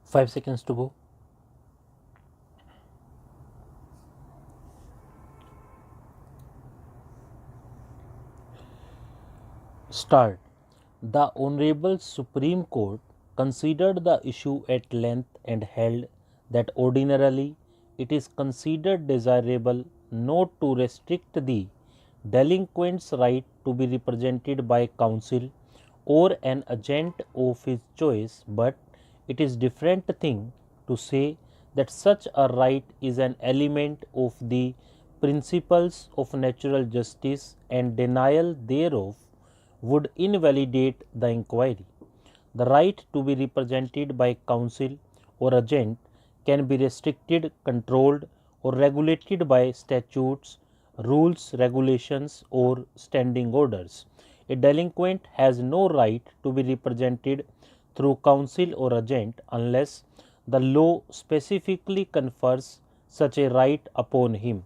5 seconds to go. Start. The Honorable Supreme Court considered the issue at length and held that ordinarily it is considered desirable not to restrict the delinquent's right to be represented by counsel or an agent of his choice, but it is different thing to say that such a right is an element of the principles of natural justice and denial thereof would invalidate the inquiry. The right to be represented by counsel or agent can be restricted, controlled, or regulated by statutes, rules, regulations, or standing orders. A delinquent has no right to be represented through counsel or agent unless the law specifically confers such a right upon him.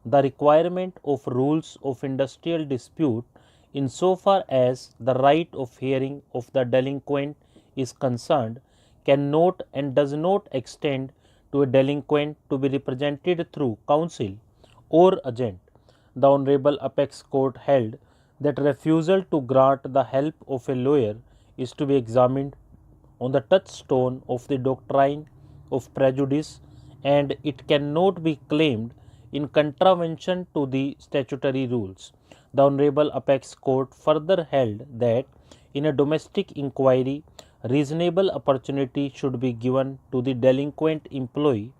The requirement of rules of industrial dispute insofar as the right of hearing of the delinquent is concerned cannot and does not extend to a delinquent to be represented through counsel or agent. The Honorable Apex Court held that refusal to grant the help of a lawyer is to be examined on the touchstone of the doctrine of prejudice, and it cannot be claimed in contravention to the statutory rules. The Honorable Apex Court further held that in a domestic inquiry, reasonable opportunity should be given to the delinquent employee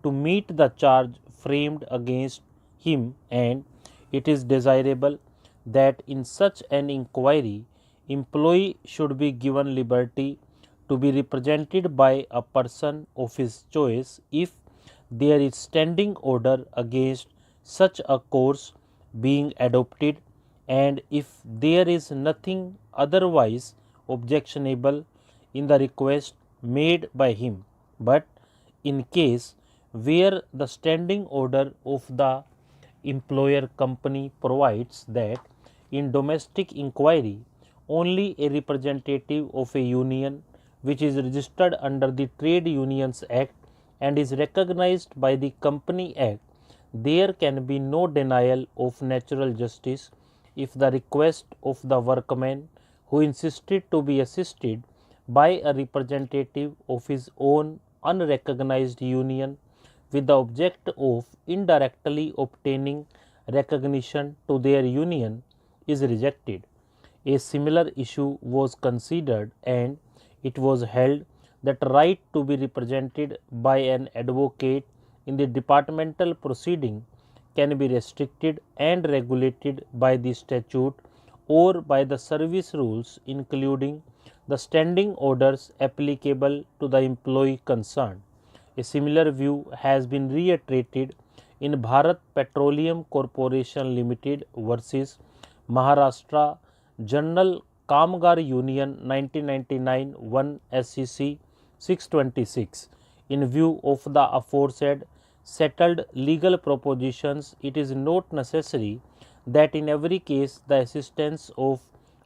to meet the charge framed against him, and it is desirable that in such an inquiry, employee should be given liberty to be represented by a person of his choice if there is standing order against such a course being adopted, and if there is nothing otherwise objectionable in the request made by him. But in case where the standing order of the employer company provides that in domestic inquiry only a representative of a union which is registered under the Trade Unions Act and is recognized by the Company Act, there can be no denial of natural justice if the request of the workman who insisted to be assisted by a representative of his own unrecognized union with the object of indirectly obtaining recognition to their union is rejected. A similar issue was considered, and it was held that right to be represented by an advocate in the departmental proceeding can be restricted and regulated by the statute or by the service rules, including the standing orders applicable to the employee concerned. A similar view has been reiterated in Bharat Petroleum Corporation Limited versus Maharashtra General Kamgar Union 1999 1 SCC 626. In view of the aforesaid settled legal propositions, it is not necessary that in every case the assistance of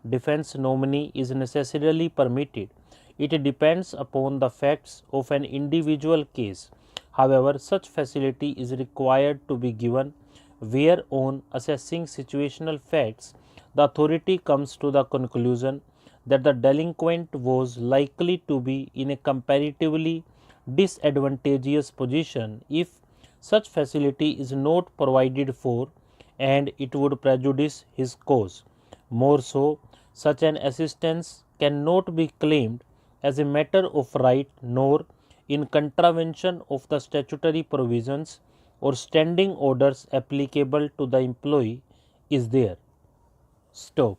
defense nominee is necessarily permitted. It depends upon the facts of an individual case. However, such facility is required to be given where on assessing situational facts the authority comes to the conclusion that the delinquent was likely to be in a comparatively disadvantageous position if such facility is not provided for, and it would prejudice his cause. More so, such an assistance cannot be claimed as a matter of right nor in contravention of the statutory provisions or standing orders applicable to the employee is there. Stop.